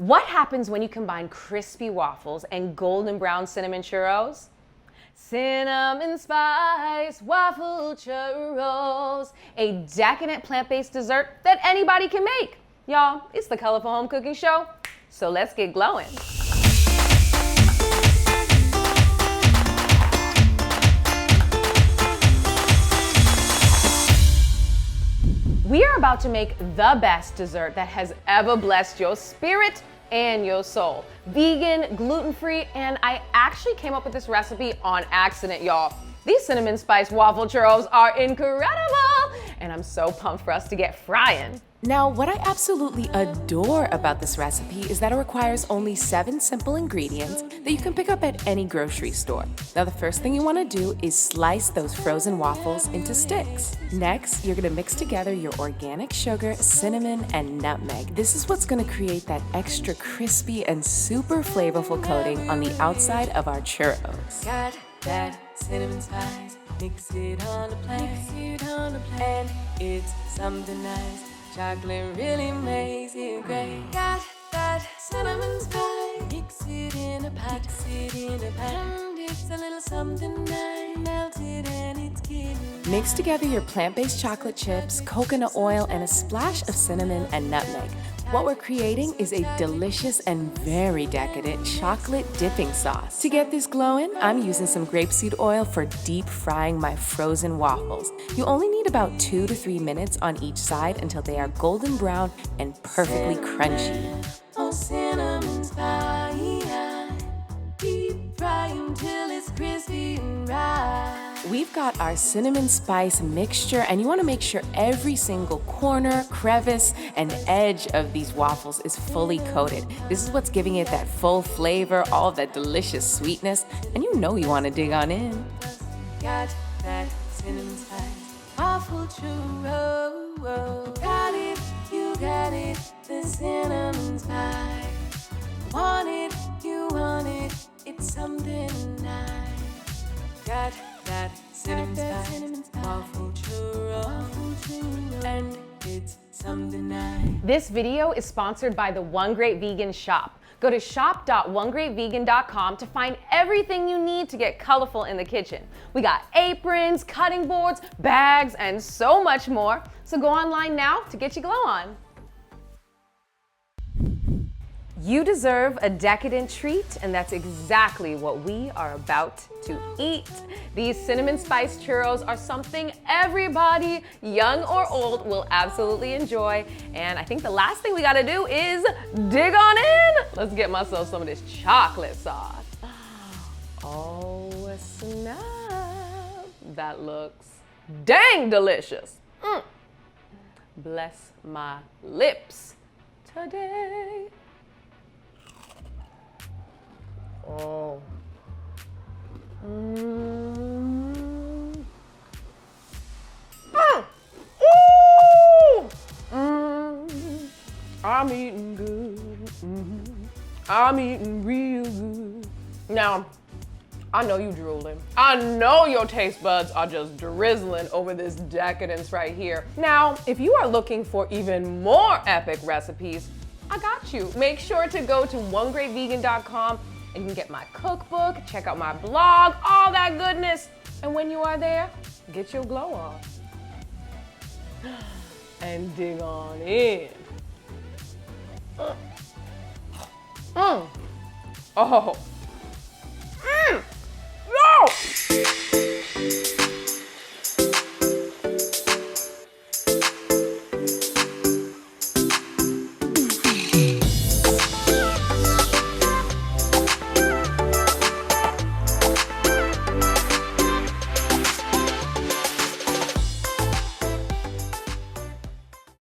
What happens when you combine crispy waffles and golden brown cinnamon churros? Cinnamon spice waffle churros, a decadent plant-based dessert that anybody can make. Y'all, it's the Colorful Home Cooking Show, so let's get glowing. We are about to make the best dessert that has ever blessed your spirit and your soul. Vegan, gluten-free, and I actually came up with this recipe on accident, y'all. These cinnamon spice waffle churros are incredible, and I'm so pumped for us to get frying. Now, what I absolutely adore about this recipe is that it requires only 7 simple ingredients that you can pick up at any grocery store. Now, the first thing you want to do is slice those frozen waffles into sticks. Next, you're going to mix together your organic sugar, cinnamon, and nutmeg. This is what's going to create that extra crispy and super flavorful coating on the outside of our churros. Got that cinnamon spice, mix it on the plate, and it's something nice. Chocolate really makes it great. Got that cinnamon spice, mix it in a pot, and it's a little something nice, melted and it's getting. Mix together your plant-based chocolate chips, coconut oil, and a splash of cinnamon and nutmeg. What we're creating is a delicious and very decadent chocolate dipping sauce. To get this glowing, I'm using some grapeseed oil for deep frying my frozen waffles. You only need about 2 to 3 minutes on each side until they are golden brown and perfectly crunchy. Oh, cinnamon spice, deep fry until it's crispy and right. We've got our cinnamon spice mixture, and you want to make sure every single corner, crevice, and edge of these waffles is fully coated. This is what's giving it that full flavor, all of that delicious sweetness, and you know you want to dig on in. Got that cinnamon spice waffle churro. Got it, you got it, the cinnamon spice. Want it, you want it, it's something nice. Got that cinnamon spice waffle churro, and it's something nice. This video is sponsored by the One Great Vegan shop. Go to shop.onegreatvegan.com to find everything you need to get colorful in the kitchen. We got aprons, cutting boards, bags, and so much more. So go online now to get your glow on. You deserve a decadent treat, and that's exactly what we are about to eat. These cinnamon spice churros are something everybody, young or old, will absolutely enjoy. And I think the last thing we gotta do is dig on in. Let's get myself some of this chocolate sauce. Oh, snap. That looks dang delicious. Bless my lips today. Oh. I'm eating good. I'm eating real good. Now, I know you drooling. I know your taste buds are just drizzling over this decadence right here. Now, if you are looking for even more epic recipes, I got you. Make sure to go to onegreatvegan.com and you can get my cookbook, check out my blog, all that goodness. And when you are there, get your glow on. And dig on in. Oh,